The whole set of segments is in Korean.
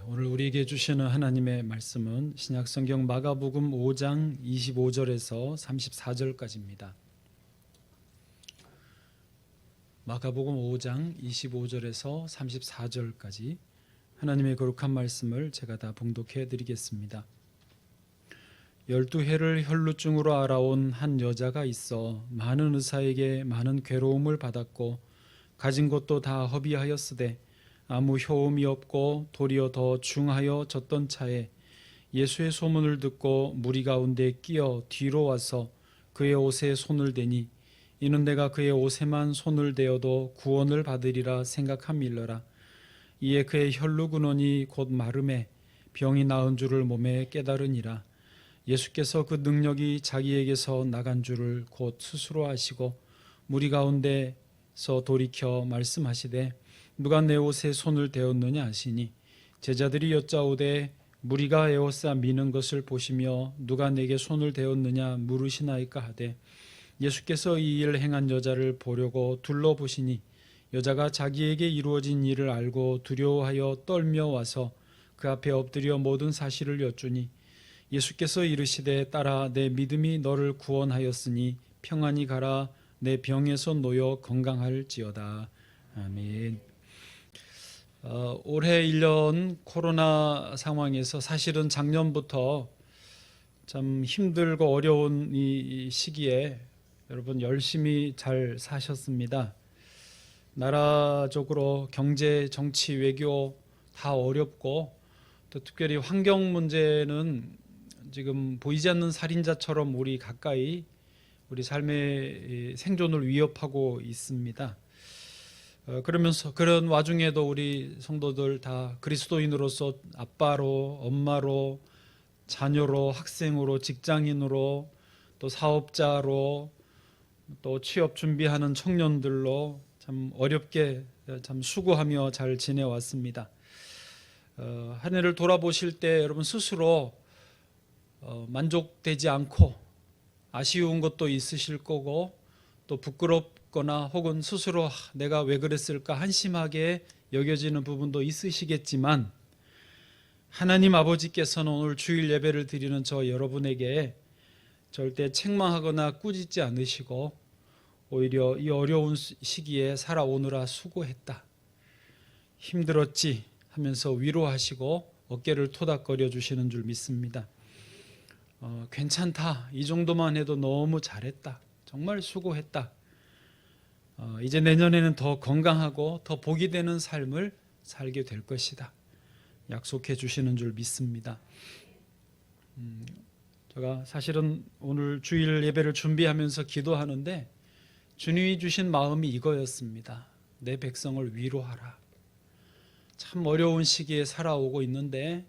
오늘 우리에게 주시는 하나님의 말씀은 신약성경 마가복음 5장 25절에서 34절까지입니다. 마가복음 5장 25절에서 34절까지 하나님의 거룩한 말씀을 제가 다 봉독해 드리겠습니다. 12해를 혈루증으로 알아온 한 여자가 있어 많은 의사에게 많은 괴로움을 받았고 가진 것도 다 허비하였으되 아무 효험이 없고 도리어 더 중하여 졌던 차에 예수의 소문을 듣고 무리 가운데 끼어 뒤로 와서 그의 옷에 손을 대니 이는 내가 그의 옷에만 손을 대어도 구원을 받으리라 생각함일러라. 이에 그의 혈루근원이 곧 마름에 병이 나은 줄을 몸에 깨달으니라. 예수께서 그 능력이 자기에게서 나간 줄을 곧 스스로 아시고 무리 가운데서 돌이켜 말씀하시되 누가 내 옷에 손을 대었느냐 하시니 제자들이 여짜오되 무리가 에워싸 미는 것을 보시며 누가 내게 손을 대었느냐 물으시나이까 하되 예수께서 이 일을 행한 여자를 보려고 둘러보시니 여자가 자기에게 이루어진 일을 알고 두려워하여 떨며 와서 그 앞에 엎드려 모든 사실을 여쭈니 예수께서 이르시되 딸아 내 믿음이 너를 구원하였으니 평안히 가라 내 병에서 놓여 건강할지어다. 아멘. 올해 1년 코로나 상황에서 사실은 작년부터 참 힘들고 어려운 이 시기에 여러분 열심히 잘 사셨습니다. 나라적으로 경제, 정치, 외교 다 어렵고 또 특별히 환경 문제는 지금 보이지 않는 살인자처럼 우리 가까이 우리 삶의 생존을 위협하고 있습니다. 그러면서 그런 와중에도 우리 성도들 다 그리스도인으로서 아빠로, 엄마로, 자녀로, 학생으로, 직장인으로, 또 사업자로, 또 취업 준비하는 청년들로 참 어렵게 참 수고하며 잘 지내왔습니다. 한 해를 돌아보실 때 여러분 스스로 만족되지 않고 아쉬운 것도 있으실 거고 또 부끄럽거나 혹은 스스로 내가 왜 그랬을까 한심하게 여겨지는 부분도 있으시겠지만 하나님 아버지께서는 오늘 주일 예배를 드리는 저 여러분에게 절대 책망하거나 꾸짖지 않으시고 오히려 이 어려운 시기에 살아오느라 수고했다, 힘들었지 하면서 위로하시고 어깨를 토닥거려 주시는 줄 믿습니다. 괜찮다, 이 정도만 해도 너무 잘했다, 정말 수고했다, 이제 내년에는 더 건강하고 더 복이 되는 삶을 살게 될 것이다 약속해 주시는 줄 믿습니다. 제가 사실은 오늘 주일 예배를 준비하면서 기도하는데 주님이 주신 마음이 이거였습니다. 내 백성을 위로하라. 참 어려운 시기에 살아오고 있는데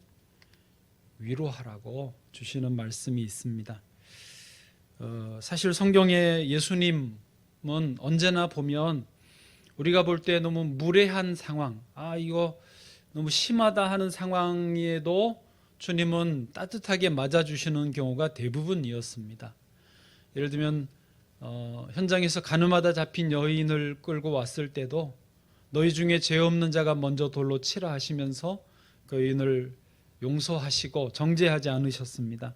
위로하라고 주시는 말씀이 있습니다. 사실 성경에 예수님은 언제나 보면 우리가 볼 때 너무 무례한 상황, 이거 너무 심하다 하는 상황에도 주님은 따뜻하게 맞아주시는 경우가 대부분이었습니다. 예를 들면 현장에서 가늠하다 잡힌 여인을 끌고 왔을 때도 너희 중에 죄 없는 자가 먼저 돌로 치라 하시면서 그 여인을 용서하시고 정죄하지 않으셨습니다.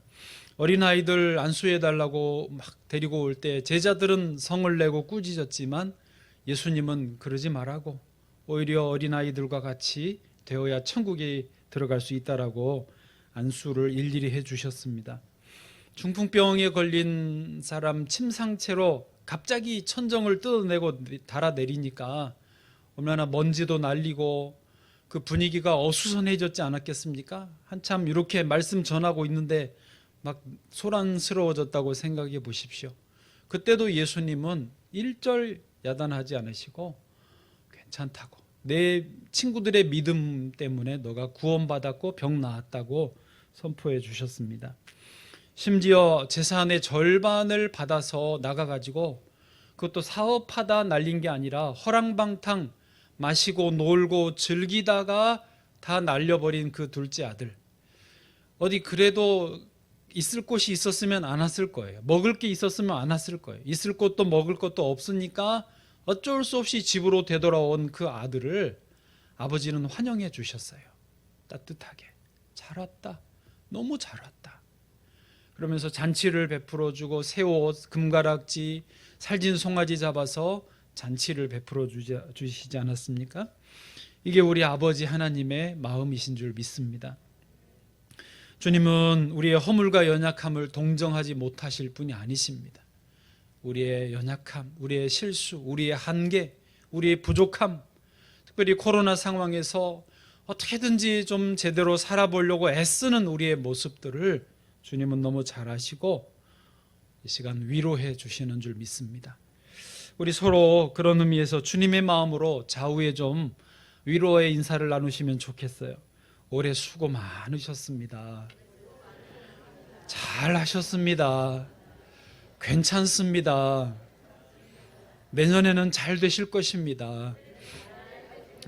어린아이들 안수해달라고 막 데리고 올 때 제자들은 성을 내고 꾸짖었지만 예수님은 그러지 말라고 오히려 어린아이들과 같이 되어야 천국에 들어갈 수 있다라고 안수를 일일이 해주셨습니다. 중풍병에 걸린 사람 침상채로 갑자기 천정을 뜯어내고 달아내리니까 얼마나 먼지도 날리고 그 분위기가 어수선해졌지 않았겠습니까? 한참 이렇게 말씀 전하고 있는데 막 소란스러워졌다고 생각해 보십시오. 그때도 예수님은 일절 야단하지 않으시고 괜찮다고, 내 친구들의 믿음 때문에 너가 구원받았고 병 나았다고 선포해 주셨습니다. 심지어 재산의 절반을 받아서 나가가지고 그것도 사업하다 날린 게 아니라 허랑방탕 마시고 놀고 즐기다가 다 날려버린 그 둘째 아들, 어디 그래도 있을 곳이 있었으면 안 왔을 거예요. 먹을 게 있었으면 안 왔을 거예요. 있을 것도 먹을 것도 없으니까 어쩔 수 없이 집으로 되돌아온 그 아들을 아버지는 환영해 주셨어요. 따뜻하게. 잘 왔다. 너무 잘 왔다. 그러면서 잔치를 베풀어 주고 새 옷, 금가락지, 살진 송아지 잡아서 잔치를 베풀어 주시지 않았습니까? 이게 우리 아버지 하나님의 마음이신 줄 믿습니다. 주님은 우리의 허물과 연약함을 동정하지 못하실 분이 아니십니다. 우리의 연약함, 우리의 실수, 우리의 한계, 우리의 부족함, 특별히 코로나 상황에서 어떻게든지 좀 제대로 살아보려고 애쓰는 우리의 모습들을 주님은 너무 잘 아시고 이 시간 위로해 주시는 줄 믿습니다. 우리 서로 그런 의미에서 주님의 마음으로 좌우에 좀 위로의 인사를 나누시면 좋겠어요. 올해 수고 많으셨습니다. 잘 하셨습니다. 괜찮습니다. 내년에는 잘 되실 것입니다.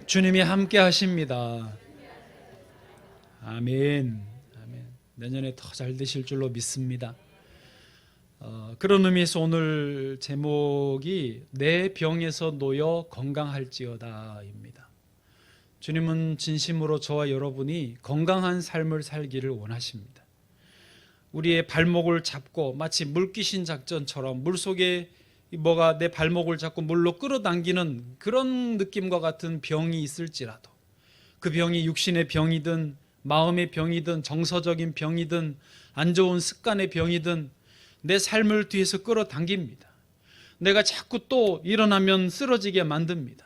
주님이 함께 하십니다. 아멘. 아멘. 내년에 더 잘 되실 줄로 믿습니다. 그런 의미에서 오늘 제목이 내 병에서 놓여 건강할지어다입니다. 주님은 진심으로 저와 여러분이 건강한 삶을 살기를 원하십니다. 우리의 발목을 잡고 마치 물귀신 작전처럼 물속에 뭐가 내 발목을 잡고 물로 끌어당기는 그런 느낌과 같은 병이 있을지라도 그 병이 육신의 병이든 마음의 병이든 정서적인 병이든 안 좋은 습관의 병이든 내 삶을 뒤에서 끌어당깁니다. 내가 자꾸 또 일어나면 쓰러지게 만듭니다.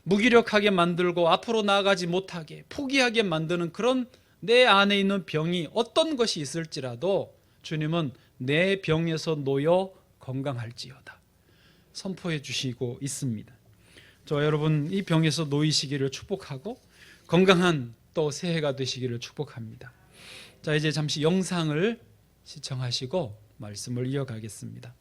무기력하게 만들고 앞으로 나아가지 못하게 포기하게 만드는 그런 내 안에 있는 병이 어떤 것이 있을지라도 주님은 내 병에서 놓여 건강할지어다 선포해 주시고 있습니다. 저 여러분 이 병에서 놓이시기를 축복하고 건강한 또 새해가 되시기를 축복합니다. 자, 이제 잠시 영상을 시청하시고 말씀을 이어가겠습니다.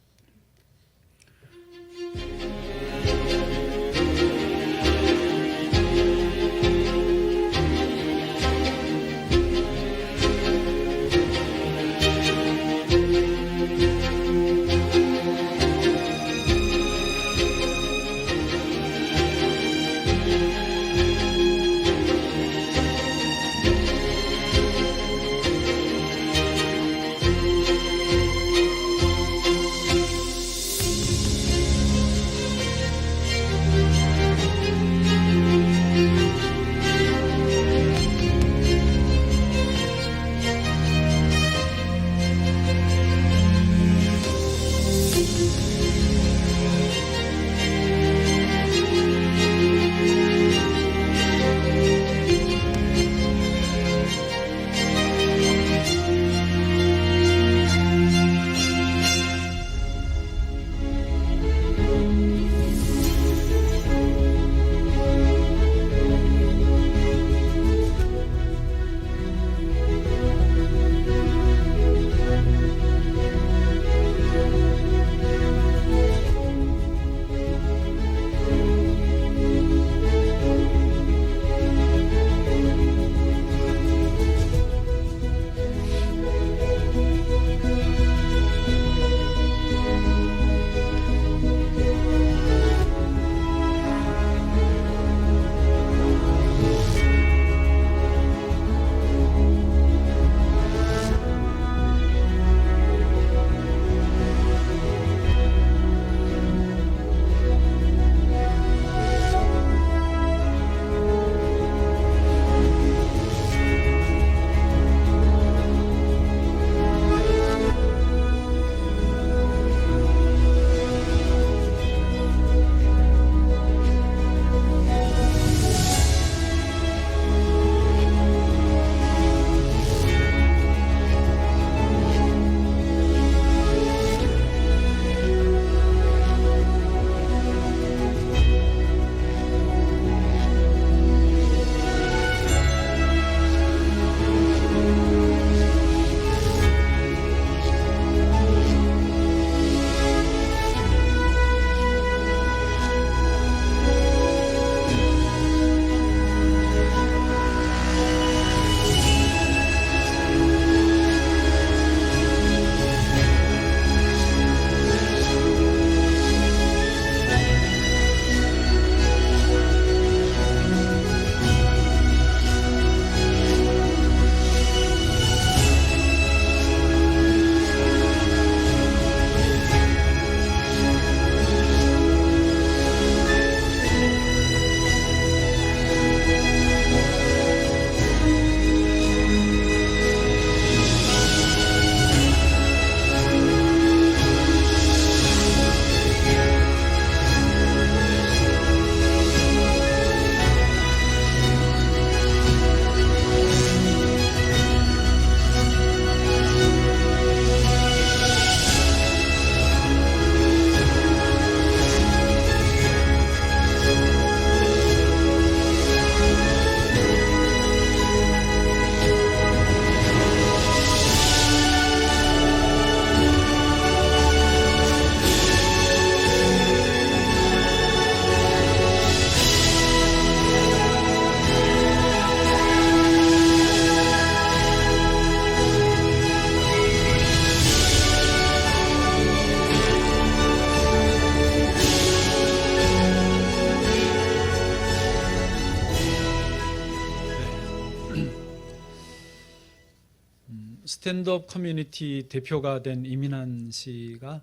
스탠드업 커뮤니티 대표가 된 이민환 씨가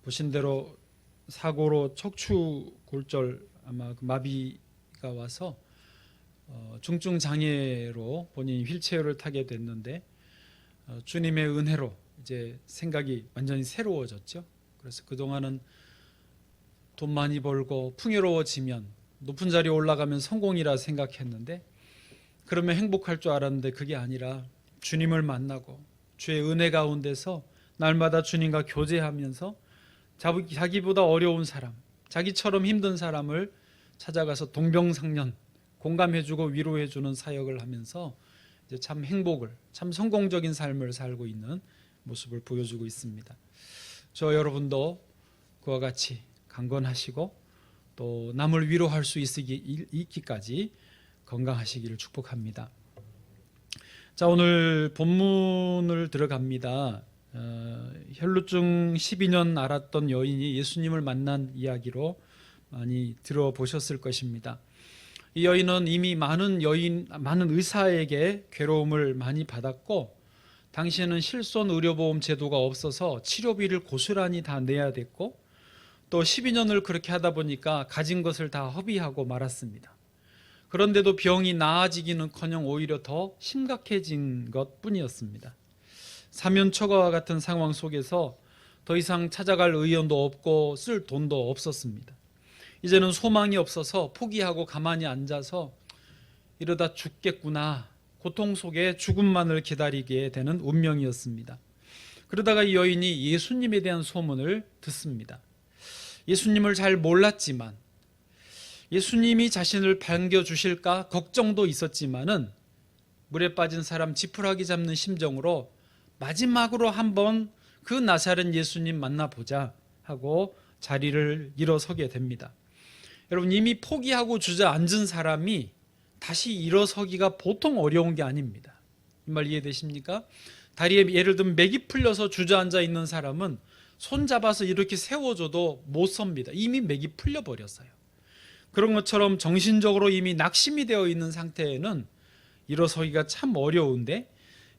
보신 대로 사고로 척추 골절 아마 그 마비가 와서 중증 장애로 본인이 휠체어를 타게 됐는데 주님의 은혜로 이제 생각이 완전히 새로워졌죠. 그래서 그동안은 돈 많이 벌고 풍요로워지면 높은 자리에 올라가면 성공이라 생각했는데 그러면 행복할 줄 알았는데 그게 아니라 주님을 만나고 주의 은혜 가운데서 날마다 주님과 교제하면서 자기보다 어려운 사람, 자기처럼 힘든 사람을 찾아가서 동병상련 공감해주고 위로해주는 사역을 하면서 이제 참 행복을, 참 성공적인 삶을 살고 있는 모습을 보여주고 있습니다. 저 여러분도 그와 같이 강건하시고 또 남을 위로할 수 있기까지 건강하시기를 축복합니다. 자, 오늘 본문을 들어갑니다. 혈루증 12년 앓았던 여인이 예수님을 만난 이야기로 많이 들어보셨을 것입니다. 이 여인은 이미 많은 의사에게 괴로움을 많이 받았고 당시에는 실손 의료보험 제도가 없어서 치료비를 고스란히 다 내야 됐고 또 12년을 그렇게 하다 보니까 가진 것을 다 허비하고 말았습니다. 그런데도 병이 나아지기는커녕 오히려 더 심각해진 것뿐이었습니다. 사면초가와 같은 상황 속에서 더 이상 찾아갈 의원도 없고 쓸 돈도 없었습니다. 이제는 소망이 없어서 포기하고 가만히 앉아서 이러다 죽겠구나, 고통 속에 죽음만을 기다리게 되는 운명이었습니다. 그러다가 이 여인이 예수님에 대한 소문을 듣습니다. 예수님을 잘 몰랐지만 예수님이 자신을 반겨주실까 걱정도 있었지만은 물에 빠진 사람 지푸라기 잡는 심정으로 마지막으로 한번 그 나사렛 예수님 만나보자 하고 자리를 일어서게 됩니다. 여러분, 이미 포기하고 주저앉은 사람이 다시 일어서기가 보통 어려운 게 아닙니다. 이 말 이해되십니까? 다리에 예를 들면 맥이 풀려서 주저앉아 있는 사람은 손 잡아서 이렇게 세워줘도 못 섭니다. 이미 맥이 풀려버렸어요. 그런 것처럼 정신적으로 이미 낙심이 되어 있는 상태에는 일어서기가 참 어려운데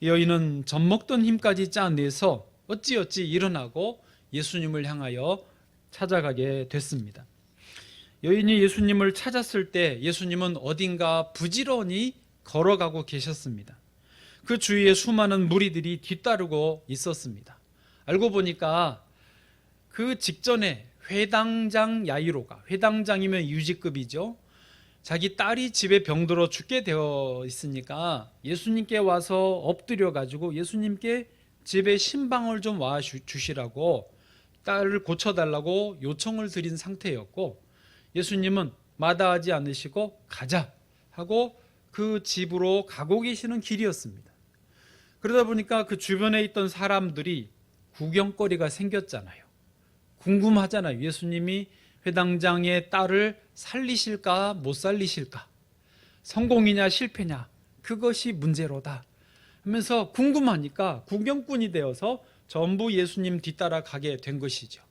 이 여인은 젖먹던 힘까지 짜내서 어찌어찌 일어나고 예수님을 향하여 찾아가게 됐습니다. 여인이 예수님을 찾았을 때 예수님은 어딘가 부지런히 걸어가고 계셨습니다. 그 주위에 수많은 무리들이 뒤따르고 있었습니다. 알고 보니까 그 직전에 회당장 야이로가, 회당장이면 유지급이죠, 자기 딸이 집에 병들어 죽게 되어 있으니까 예수님께 와서 엎드려 가지고 예수님께 집에 신방을 좀 와 주시라고 딸을 고쳐달라고 요청을 드린 상태였고 예수님은 마다하지 않으시고 가자 하고 그 집으로 가고 계시는 길이었습니다. 그러다 보니까 그 주변에 있던 사람들이 구경거리가 생겼잖아요. 궁금하잖아요. 예수님이 회당장의 딸을 살리실까 못 살리실까, 성공이냐 실패냐, 그것이 문제로다 하면서 궁금하니까 구경꾼이 되어서 전부 예수님 뒤따라 가게 된 것이죠.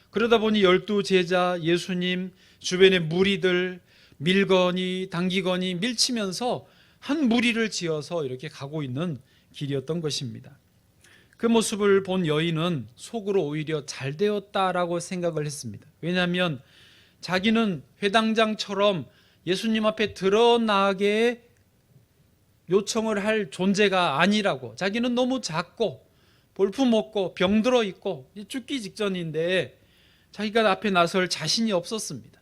그러다 보니 12 제자, 예수님, 주변의 무리들 밀거니 당기거니 밀치면서 한 무리를 지어서 이렇게 가고 있는 길이었던 것입니다. 그 모습을 본 여인은 속으로 오히려 잘 되었다라고 생각을 했습니다. 왜냐하면 자기는 회당장처럼 예수님 앞에 드러나게 요청을 할 존재가 아니라고, 자기는 너무 작고 볼품없고 병들어 있고 죽기 직전인데 자기가 앞에 나설 자신이 없었습니다.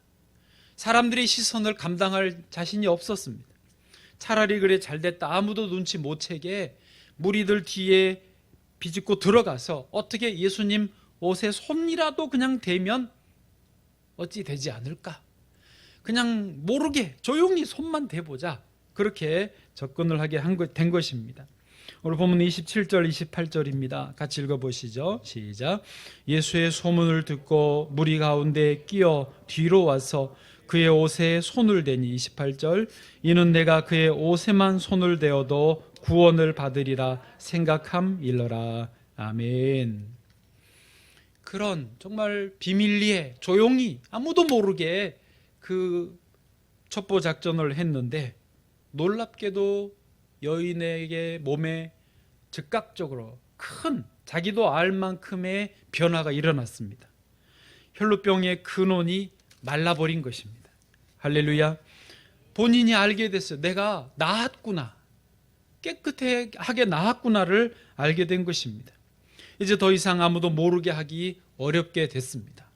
사람들의 시선을 감당할 자신이 없었습니다. 차라리 그래 잘됐다, 아무도 눈치 못 채게 무리들 뒤에 비집고 들어가서 어떻게 예수님 옷에 손이라도 그냥 대면 어찌 되지 않을까, 그냥 모르게 조용히 손만 대보자, 그렇게 접근을 하게 된 것입니다. 오늘 본문 27절 28절입니다. 같이 읽어보시죠. 시작. 예수의 소문을 듣고 무리 가운데 끼어 뒤로 와서 그의 옷에 손을 대니, 28절, 이는 내가 그의 옷에만 손을 대어도 구원을 받으리라 생각함일러라. 아멘. 그런 정말 비밀리에 조용히 아무도 모르게 그 첩보 작전을 했는데 놀랍게도 여인에게 몸에 즉각적으로 큰 자기도 알 만큼의 변화가 일어났습니다. 혈루병의 근원이 말라버린 것입니다. 할렐루야. 본인이 알게 됐어요. 내가 나았구나, 깨끗하게 나았구나를 알게 된 것입니다. 이제 더 이상 아무도 모르게 하기 어렵게 됐습니다.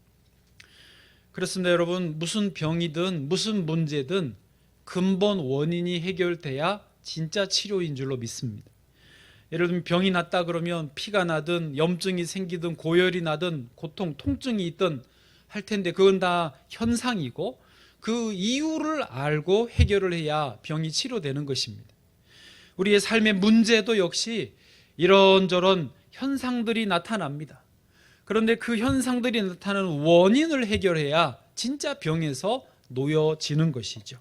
그렇습니다. 여러분, 무슨 병이든 무슨 문제든 근본 원인이 해결돼야 진짜 치료인 줄로 믿습니다. 예를 들면 병이 났다 그러면 피가 나든 염증이 생기든 고열이 나든 고통, 통증이 있든 할 텐데 그건 다 현상이고 그 이유를 알고 해결을 해야 병이 치료되는 것입니다. 우리의 삶의 문제도 역시 이런저런 현상들이 나타납니다. 그런데 그 현상들이 나타나는 원인을 해결해야 진짜 병에서 놓여지는 것이죠.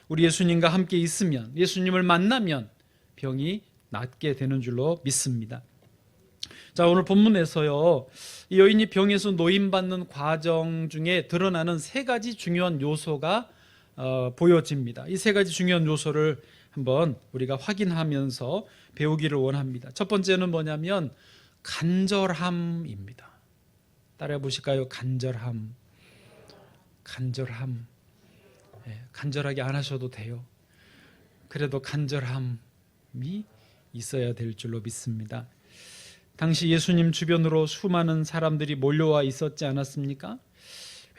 우리 예수님과 함께 있으면, 예수님을 만나면 병이 낫게 되는 줄로 믿습니다. 자, 오늘 본문에서요, 이 여인이 병에서 노임받는 과정 중에 드러나는 세 가지 중요한 요소가 보여집니다. 이 세 가지 중요한 요소를 한번 우리가 확인하면서 배우기를 원합니다. 첫 번째는 뭐냐면 간절함입니다. 따라해 보실까요? 간절함. 간절함. 간절하게 안 하셔도 돼요. 그래도 간절함이 있어야 될 줄로 믿습니다. 당시 예수님 주변으로 수많은 사람들이 몰려와 있었지 않았습니까?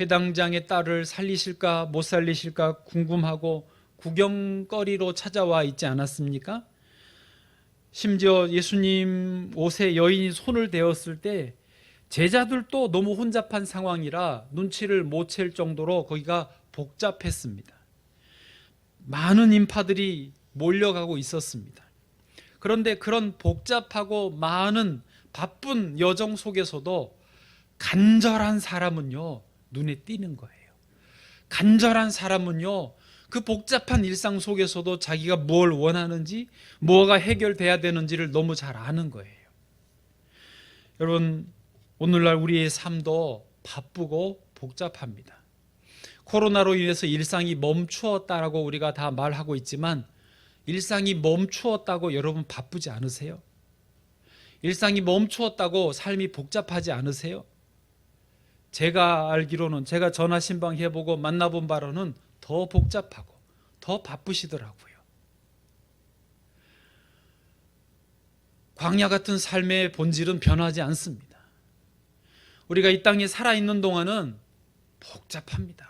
회당장의 딸을 살리실까 못 살리실까 궁금하고 구경거리로 찾아와 있지 않았습니까? 심지어 예수님 옷에 여인이 손을 대었을 때 제자들도 너무 혼잡한 상황이라 눈치를 못 챌 정도로 거기가 복잡했습니다. 많은 인파들이 몰려가고 있었습니다. 그런데 그런 복잡하고 많은 바쁜 여정 속에서도 간절한 사람은요, 눈에 띄는 거예요. 간절한 사람은요, 그 복잡한 일상 속에서도 자기가 뭘 원하는지, 뭐가 해결돼야 되는지를 너무 잘 아는 거예요. 여러분, 오늘날 우리의 삶도 바쁘고 복잡합니다. 코로나로 인해서 일상이 멈추었다라고 우리가 다 말하고 있지만 일상이 멈추었다고 여러분 바쁘지 않으세요? 일상이 멈추었다고 삶이 복잡하지 않으세요? 제가 알기로는, 제가 전화 신방해보고 만나본 바로는 더 복잡하고 더 바쁘시더라고요. 광야 같은 삶의 본질은 변하지 않습니다. 우리가 이 땅에 살아있는 동안은 복잡합니다.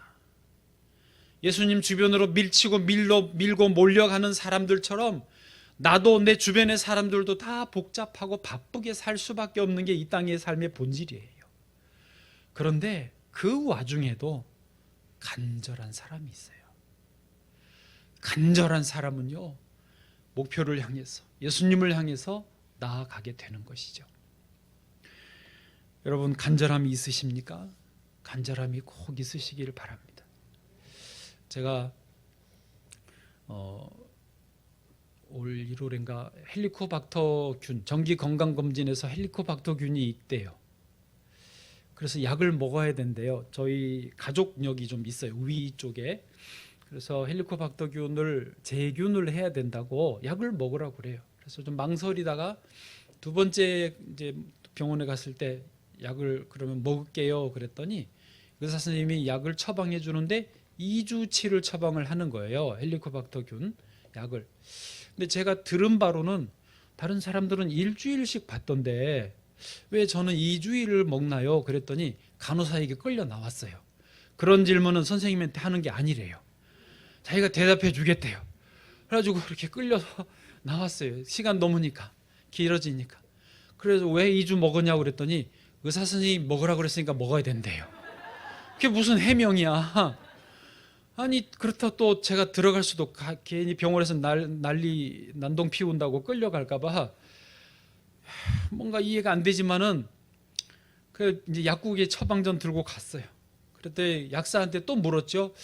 예수님 주변으로 밀치고 밀고 몰려가는 사람들처럼 나도 내 주변의 사람들도 다 복잡하고 바쁘게 살 수밖에 없는 게 이 땅의 삶의 본질이에요. 그런데 그 와중에도 간절한 사람이 있어요. 간절한 사람은요, 목표를 향해서, 예수님을 향해서 나아가게 되는 것이죠. 여러분, 간절함이 있으십니까? 간절함이 꼭 있으시기를 바랍니다. 제가 올 1월인가 헬리코박터균, 정기 건강검진에서 헬리코박터균이 있대요. 그래서 약을 먹어야 된대요. 저희 가족력이 좀 있어요, 위 쪽에. 그래서 헬리코박터균을 제균을 해야 된다고 약을 먹으라고 그래요. 그래서 좀 망설이다가 두 번째 이제 병원에 갔을 때 약을 그러면 먹을게요 그랬더니 의사 선생님이 약을 처방해 주는데 2주치를 처방을 하는 거예요, 헬리코박터균 약을. 근데 제가 들은 바로는 다른 사람들은 일주일씩 받던데 왜 저는 2주일을 먹나요? 그랬더니 간호사에게 끌려 나왔어요. 그런 질문은 선생님한테 하는 게 아니래요. 자기가 대답해 주겠대요. 그래가지고 그렇게 끌려서 나왔어요. 시간 넘으니까, 길어지니까. 그래서 왜 2주 먹었냐고 그랬더니 의사 선생님이 먹으라고 그랬으니까 먹어야 된대요. 그게 무슨 해명이야. 아니, 그렇다 또 제가 들어갈 수도, 괜히 병원에서 난동 피운다고 끌려갈까 봐 뭔가 이해가 안 되지만은 그 이제 약국에 처방전 들고 갔어요. 그랬더니 약사한테 또 물었죠.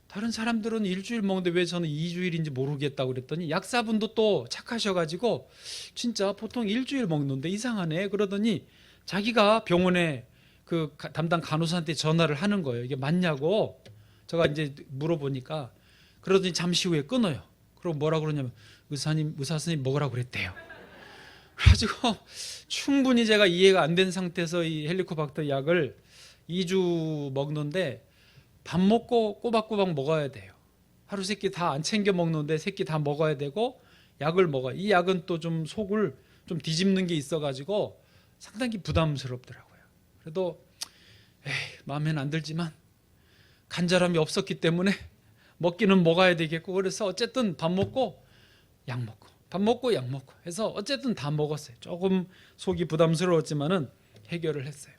다른 사람들은 일주일 먹는데 왜 저는 2주일인지 모르겠다고 그랬더니 약사분도 또 착하셔가지고 진짜 보통 일주일 먹는데 이상하네 그러더니 자기가 병원에 그 담당 간호사한테 전화를 하는 거예요. 이게 맞냐고 제가 이제 물어보니까. 그러더니 잠시 후에 끊어요. 그리고 뭐라 그러냐면 의사 선생님 먹으라고 그랬대요. 그래가지고 충분히 제가 이해가 안 된 상태에서 이 헬리코박터 약을 2주 먹는데 밥 먹고 꼬박꼬박 먹어야 돼요. 하루 세 끼 다 안 챙겨 먹는데 세 끼 다 먹어야 되고 약을 먹어요. 이 약은 또 좀 속을 좀 뒤집는 게 있어가지고 상당히 부담스럽더라고요. 그래도 마음에는 안 들지만 간절함이 없었기 때문에 먹기는 먹어야 되겠고, 그래서 어쨌든 밥 먹고 약 먹고 밥 먹고 약 먹고 해서 어쨌든 다 먹었어요. 조금 속이 부담스러웠지만은 해결을 했어요.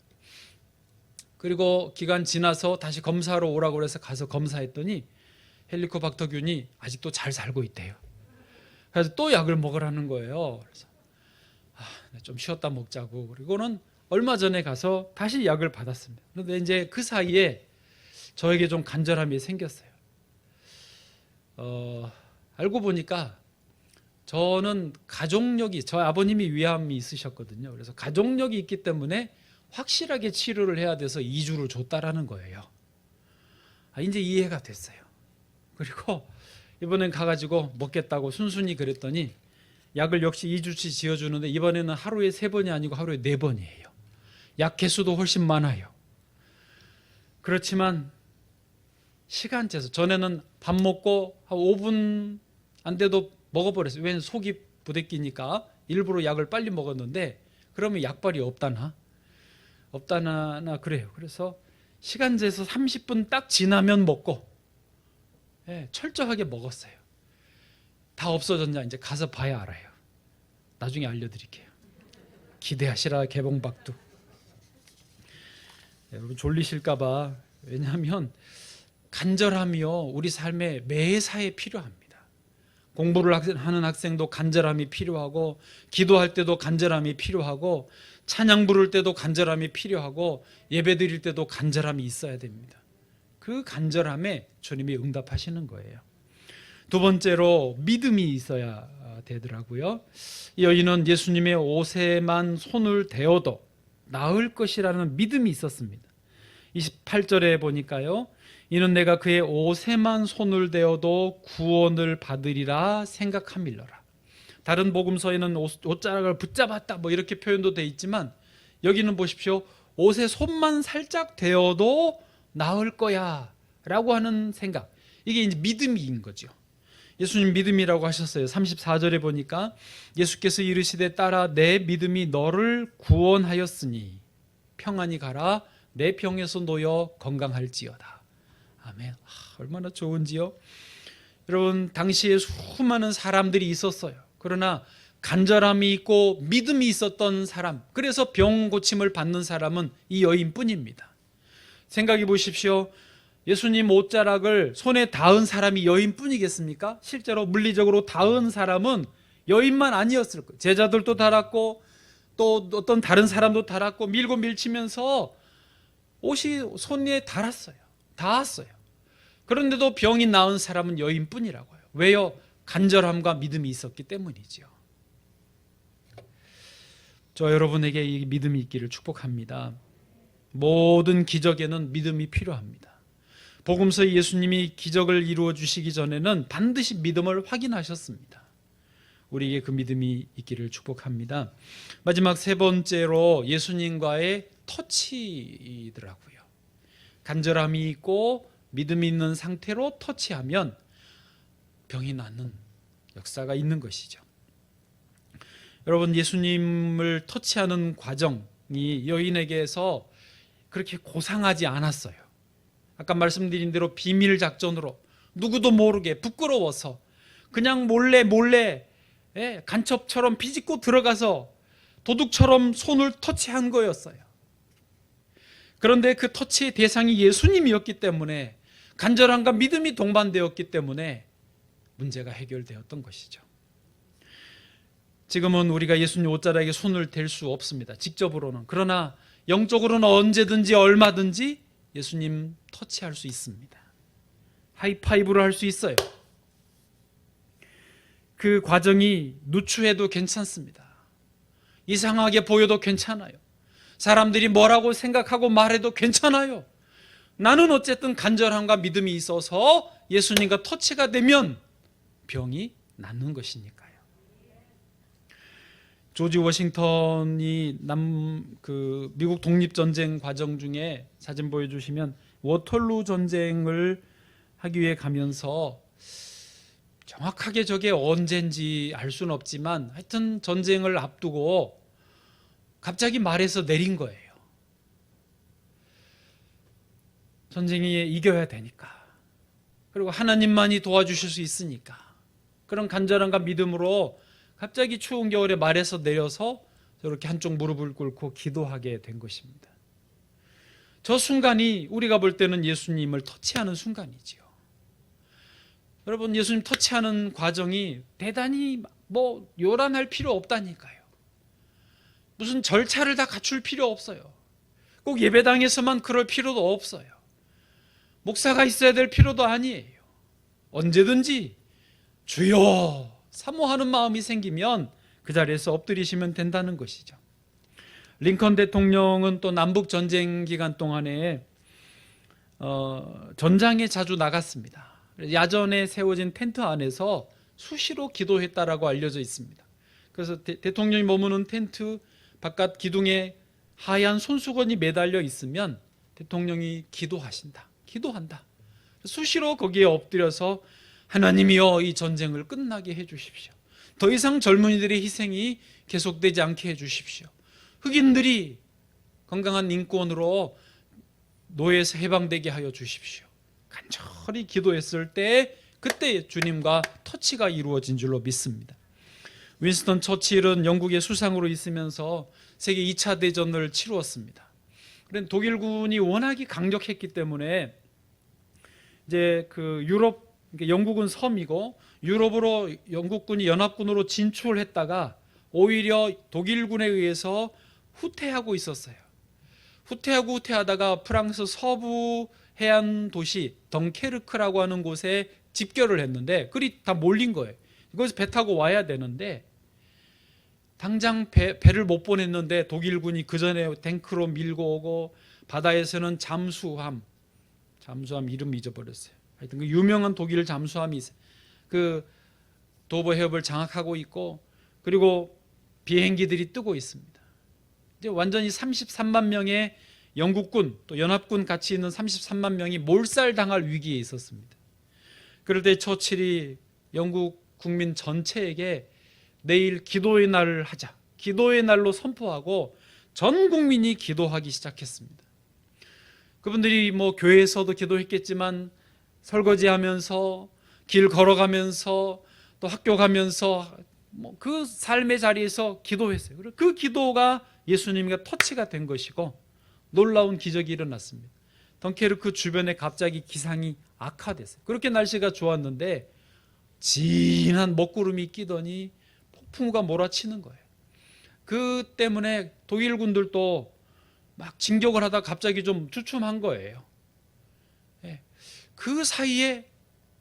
그리고 기간 지나서 다시 검사하러 오라고 그래서 가서 검사했더니 헬리코박터균이 아직도 잘 살고 있대요. 그래서 또 약을 먹으라는 거예요. 그래서 좀 쉬었다 먹자고. 그리고는 얼마 전에 가서 다시 약을 받았습니다. 그런데 이제 그 사이에 저에게 좀 간절함이 생겼어요. 알고 보니까 저는 가족력이, 저 아버님이 위암이 있으셨거든요. 그래서 가족력이 있기 때문에 확실하게 치료를 해야 돼서 2주를 줬다라는 거예요. 이제 이해가 됐어요. 그리고 이번엔 가가지고 먹겠다고 순순히 그랬더니 약을 역시 2주치 지어주는데 이번에는 하루에 3번이 아니고 하루에 4번이에요. 약 개수도 훨씬 많아요. 그렇지만 시간째서 전에는 밥 먹고 한 5분 안 돼도 먹어버렸어요. 왜냐면 속이 부대끼니까 일부러 약을 빨리 먹었는데 그러면 약발이 없다나 그래요. 그래서 시간제에서 30분 딱 지나면 먹고 철저하게 먹었어요. 다 없어졌냐 이제 가서 봐야 알아요. 나중에 알려드릴게요. 기대하시라 개봉박두. 여러분 졸리실까봐. 왜냐하면 간절함이요 우리 삶의 매사에 필요합니다. 공부를 하는 학생도 간절함이 필요하고, 기도할 때도 간절함이 필요하고, 찬양 부를 때도 간절함이 필요하고, 예배 드릴 때도 간절함이 있어야 됩니다. 그 간절함에 주님이 응답하시는 거예요. 두 번째로 믿음이 있어야 되더라고요. 이 여인은 예수님의 옷에만 손을 대어도 나을 것이라는 믿음이 있었습니다. 28절에 보니까요, 이는 내가 그의 옷에만 손을 대어도 구원을 받으리라 생각함일러라. 다른 복음서에는 옷자락을 붙잡았다 뭐 이렇게 표현도 돼 있지만 여기는 보십시오, 옷에 손만 살짝 대어도 나을 거야 라고 하는 생각, 이게 이제 믿음인 거죠. 예수님 믿음이라고 하셨어요. 34절에 보니까 예수께서 이르시되 따라 내 믿음이 너를 구원하였으니 평안히 가라, 내 병에서 놓여 건강할지어다. 아멘. 얼마나 좋은지요. 여러분 당시에 수많은 사람들이 있었어요. 그러나 간절함이 있고 믿음이 있었던 사람, 그래서 병 고침을 받는 사람은 이 여인뿐입니다. 생각해 보십시오. 예수님 옷자락을 손에 닿은 사람이 여인뿐이겠습니까? 실제로 물리적으로 닿은 사람은 여인만 아니었을 거예요. 제자들도 닿았고 또 어떤 다른 사람도 닿았고 밀고 밀치면서 옷이 손에 닿았어요. 그런데도 병이 나은 사람은 여인뿐이라고요. 왜요? 간절함과 믿음이 있었기 때문이죠. 저 여러분에게 이 믿음이 있기를 축복합니다. 모든 기적에는 믿음이 필요합니다. 복음서 예수님이 기적을 이루어 주시기 전에는 반드시 믿음을 확인하셨습니다. 우리에게 그 믿음이 있기를 축복합니다. 마지막 세 번째로 예수님과의 터치이더라고요. 간절함이 있고 믿음이 있는 상태로 터치하면 병이 낫는 역사가 있는 것이죠. 여러분 예수님을 터치하는 과정이 여인에게서 그렇게 고상하지 않았어요. 아까 말씀드린 대로 비밀 작전으로 누구도 모르게 부끄러워서 그냥 몰래 간첩처럼 비집고 들어가서 도둑처럼 손을 터치한 거였어요. 그런데 그 터치의 대상이 예수님이었기 때문에, 간절함과 믿음이 동반되었기 때문에 문제가 해결되었던 것이죠. 지금은 우리가 예수님 옷자락에 손을 댈 수 없습니다. 직접으로는. 그러나 영적으로는 언제든지 얼마든지 예수님 터치할 수 있습니다. 하이파이브를 할 수 있어요. 그 과정이 누추해도 괜찮습니다. 이상하게 보여도 괜찮아요. 사람들이 뭐라고 생각하고 말해도 괜찮아요. 나는 어쨌든 간절함과 믿음이 있어서 예수님과 터치가 되면 병이 낫는 것이니까요. 조지 워싱턴이 미국 독립전쟁 과정 중에 사진 보여주시면 워털루 전쟁을 하기 위해 가면서 정확하게 저게 언젠지 알 수는 없지만 하여튼 전쟁을 앞두고 갑자기 말에서 내린 거예요. 전쟁에 이겨야 되니까. 그리고 하나님만이 도와주실 수 있으니까. 그런 간절함과 믿음으로 갑자기 추운 겨울에 말에서 내려서 저렇게 한쪽 무릎을 꿇고 기도하게 된 것입니다. 저 순간이 우리가 볼 때는 예수님을 터치하는 순간이지요. 여러분, 예수님 터치하는 과정이 대단히 요란할 필요 없다니까요. 무슨 절차를 다 갖출 필요 없어요. 꼭 예배당에서만 그럴 필요도 없어요. 목사가 있어야 될 필요도 아니에요. 언제든지 주여 사모하는 마음이 생기면 그 자리에서 엎드리시면 된다는 것이죠. 링컨 대통령은 또 남북 전쟁 기간 동안에 전장에 자주 나갔습니다. 야전에 세워진 텐트 안에서 수시로 기도했다라고 알려져 있습니다. 그래서 대통령이 머무는 텐트 바깥 기둥에 하얀 손수건이 매달려 있으면 대통령이 기도한다. 수시로 거기에 엎드려서 하나님이여 이 전쟁을 끝나게 해주십시오. 더 이상 젊은이들의 희생이 계속되지 않게 해주십시오. 흑인들이 건강한 인권으로 노예에서 해방되게 하여 주십시오. 간절히 기도했을 때 그때 주님과 터치가 이루어진 줄로 믿습니다. 윈스턴 처칠은 영국의 수상으로 있으면서 세계 2차 대전을 치루었습니다. 그런데 독일군이 워낙에 강력했기 때문에 이제 유럽, 영국은 섬이고 유럽으로 영국군이 연합군으로 진출했다가 오히려 독일군에 의해서 후퇴하고 있었어요. 후퇴하다가 프랑스 서부 해안 도시 덩케르크라고 하는 곳에 집결을 했는데 그리 다 몰린 거예요. 이곳에 배 타고 와야 되는데 당장 배를 못 보냈는데 독일군이 그 전에 탱크로 밀고 오고 바다에서는 잠수함 이름 잊어버렸어요. 하여튼 그 유명한 독일 잠수함이 그 도버 해협을 장악하고 있고 그리고 비행기들이 뜨고 있습니다. 이제 완전히 33만 명의 영국군 또 연합군 같이 있는 33만 명이 몰살당할 위기에 있었습니다. 그럴 때 처칠이 영국 국민 전체에게 내일 기도의 날을 하자. 기도의 날로 선포하고 전 국민이 기도하기 시작했습니다. 그분들이 교회에서도 기도했겠지만 설거지하면서 길 걸어가면서 또 학교 가면서 그 삶의 자리에서 기도했어요. 그 기도가 예수님과 터치가 된 것이고 놀라운 기적이 일어났습니다. 덩케르크 주변에 갑자기 기상이 악화됐어요. 그렇게 날씨가 좋았는데 진한 먹구름이 끼더니 폭풍우가 몰아치는 거예요. 그 때문에 독일군들도 막 진격을 하다 갑자기 좀 주춤한 거예요. 그 사이에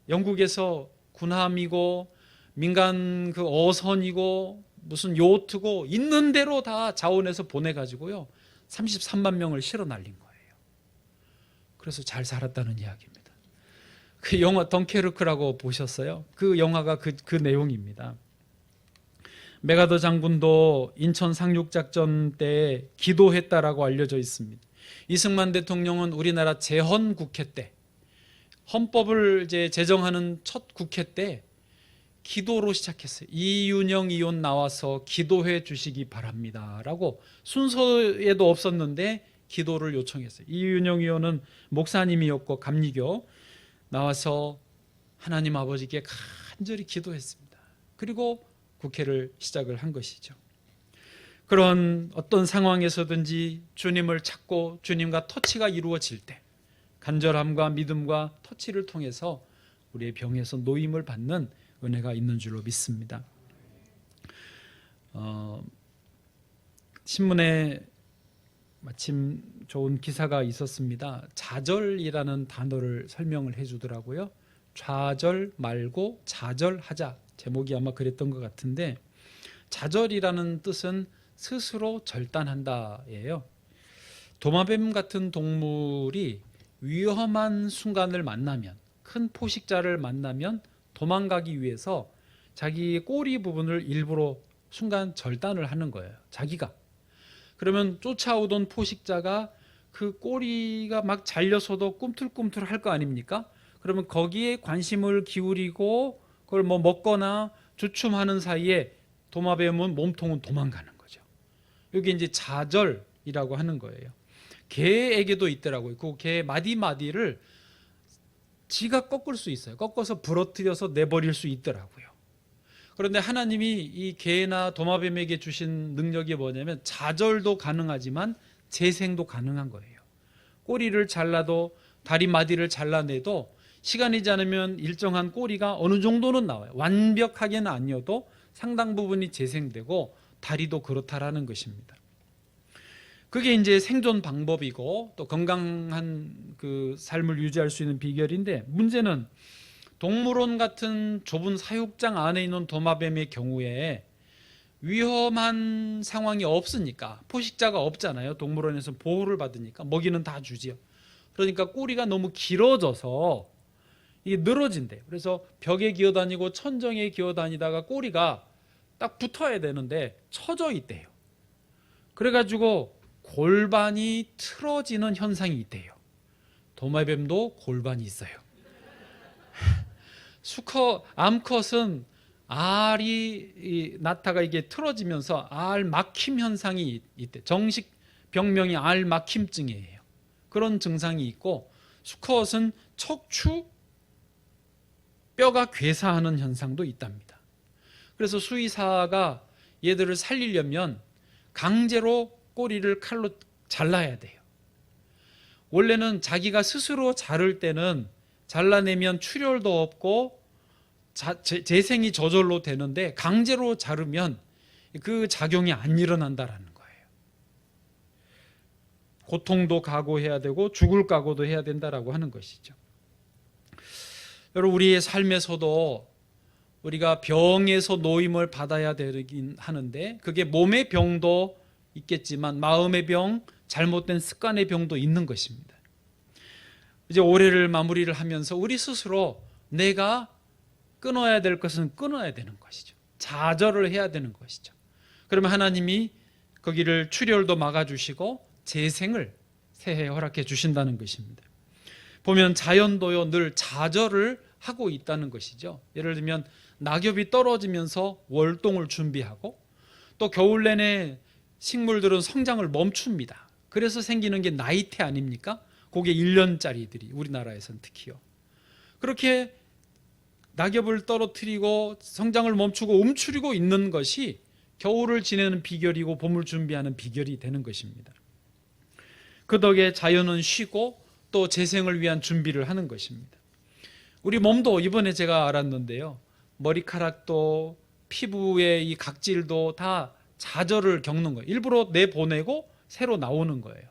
영국에서 군함이고 민간 어선이고 무슨 요트고 있는 대로 다 자원해서 보내가지고요 33만 명을 실어 날린 거예요. 그래서 잘 살았다는 이야기입니다. 그 영화 덩케르크라고 보셨어요? 그 영화가 그 내용입니다. 메가더 장군도 인천 상륙작전 때 기도했다라고 알려져 있습니다. 이승만 대통령은 우리나라 재헌국회 때 헌법을 이제 제정하는 첫 국회 때 기도로 시작했어요. 이윤영 의원 나와서 기도해 주시기 바랍니다 라고 순서에도 없었는데 기도를 요청했어요. 이윤영 의원은 목사님이었고 감리교 나와서 하나님 아버지께 간절히 기도했습니다. 그리고 국회를 시작을 한 것이죠. 그런 어떤 상황에서든지 주님을 찾고 주님과 터치가 이루어질 때 간절함과 믿음과 터치를 통해서 우리의 병에서 노임을 받는 은혜가 있는 줄로 믿습니다. 신문에 마침 좋은 기사가 있었습니다. 좌절이라는 단어를 설명을 해주더라고요. 좌절 말고 좌절하자. 제목이 아마 그랬던 것 같은데 좌절이라는 뜻은 스스로 절단한다예요. 도마뱀 같은 동물이 위험한 순간을 만나면 큰 포식자를 만나면 도망가기 위해서 자기 꼬리 부분을 일부러 순간 절단을 하는 거예요. 자기가. 그러면 쫓아오던 포식자가 그 꼬리가 막 잘려서도 꿈틀꿈틀 할 거 아닙니까? 그러면 거기에 관심을 기울이고 그걸 뭐 먹거나 주춤하는 사이에 도마뱀은 몸통은 도망가는 거죠. 이게 이제 좌절이라고 하는 거예요. 개에게도 있더라고요. 그 개 마디마디를 지가 꺾을 수 있어요. 꺾어서 부러뜨려서 내버릴 수 있더라고요. 그런데 하나님이 이 개나 도마뱀에게 주신 능력이 뭐냐면 좌절도 가능하지만 재생도 가능한 거예요. 꼬리를 잘라도 다리 마디를 잘라내도 시간이 지나면 일정한 꼬리가 어느 정도는 나와요. 완벽하게는 아니어도 상당 부분이 재생되고 다리도 그렇다라는 것입니다. 그게 이제 생존 방법이고 또 건강한 그 삶을 유지할 수 있는 비결인데, 문제는 동물원 같은 좁은 사육장 안에 있는 도마뱀의 경우에 위험한 상황이 없으니까, 포식자가 없잖아요. 동물원에서 보호를 받으니까 먹이는 다 주지요. 그러니까 꼬리가 너무 길어져서 이게 늘어진대요. 그래서 벽에 기어다니고 천정에 기어다니다가 꼬리가 딱 붙어야 되는데 처져 있대요. 그래가지고 골반이 틀어지는 현상이 있대요. 도마뱀도 골반이 있어요. 암컷은 알이 낳다가 이게 틀어지면서 알 막힘 현상이 있대. 정식 병명이 알 막힘증이에요. 그런 증상이 있고, 수컷은 척추 뼈가 괴사하는 현상도 있답니다. 그래서 수의사가 얘들을 살리려면 강제로 꼬리를 칼로 잘라야 돼요. 원래는 자기가 스스로 자를 때는 잘라내면 출혈도 없고 재생이 저절로 되는데, 강제로 자르면 그 작용이 안 일어난다라는 거예요. 고통도 각오해야 되고 죽을 각오도 해야 된다라고 하는 것이죠. 여러분, 우리의 삶에서도 우리가 병에서 노임을 받아야 되긴 하는데, 그게 몸의 병도 있겠지만 마음의 병, 잘못된 습관의 병도 있는 것입니다. 이제 올해를 마무리를 하면서 우리 스스로 내가 끊어야 될 것은 끊어야 되는 것이죠. 좌절을 해야 되는 것이죠. 그러면 하나님이 거기를 출혈도 막아주시고 재생을 새해 허락해 주신다는 것입니다. 보면 자연도요 늘 좌절을 하고 있다는 것이죠. 예를 들면 낙엽이 떨어지면서 월동을 준비하고, 또 겨울 내내 식물들은 성장을 멈춥니다. 그래서 생기는 게 나이테 아닙니까? 그게 1년짜리들이 우리나라에서는 특히요. 그렇게 낙엽을 떨어뜨리고 성장을 멈추고 움츠리고 있는 것이 겨울을 지내는 비결이고 봄을 준비하는 비결이 되는 것입니다. 그 덕에 자연은 쉬고 또 재생을 위한 준비를 하는 것입니다. 우리 몸도 이번에 제가 알았는데요, 머리카락도 피부의 이 각질도 다 좌절을 겪는 거예요. 일부러 내보내고 새로 나오는 거예요.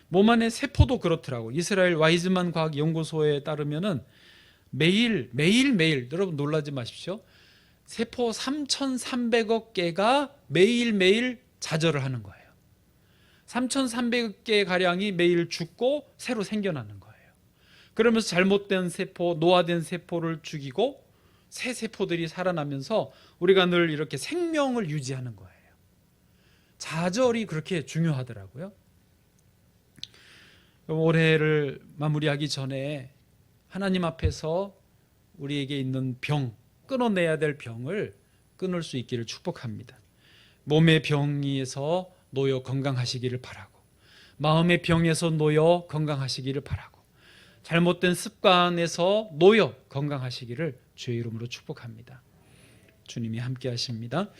몸 안의 세포도 그렇더라고요. 이스라엘 와이즈만 과학연구소에 따르면은 매일 여러분 놀라지 마십시오. 세포 3,300억 개가 매일매일 좌절을 하는 거예요. 3,300개 가량이 매일 죽고 새로 생겨나는 거예요. 그러면서 잘못된 세포, 노화된 세포를 죽이고 새 세포들이 살아나면서 우리가 늘 이렇게 생명을 유지하는 거예요. 좌절이 그렇게 중요하더라고요. 올해를 마무리하기 전에 하나님 앞에서 우리에게 있는 병, 끊어내야 될 병을 끊을 수 있기를 축복합니다. 몸의 병에서 놓여 건강하시기를 바라고, 마음의 병에서 놓여 건강하시기를 바라고, 잘못된 습관에서 놓여 건강하시기를 주의 이름으로 축복합니다. 주님이 함께 하십니다.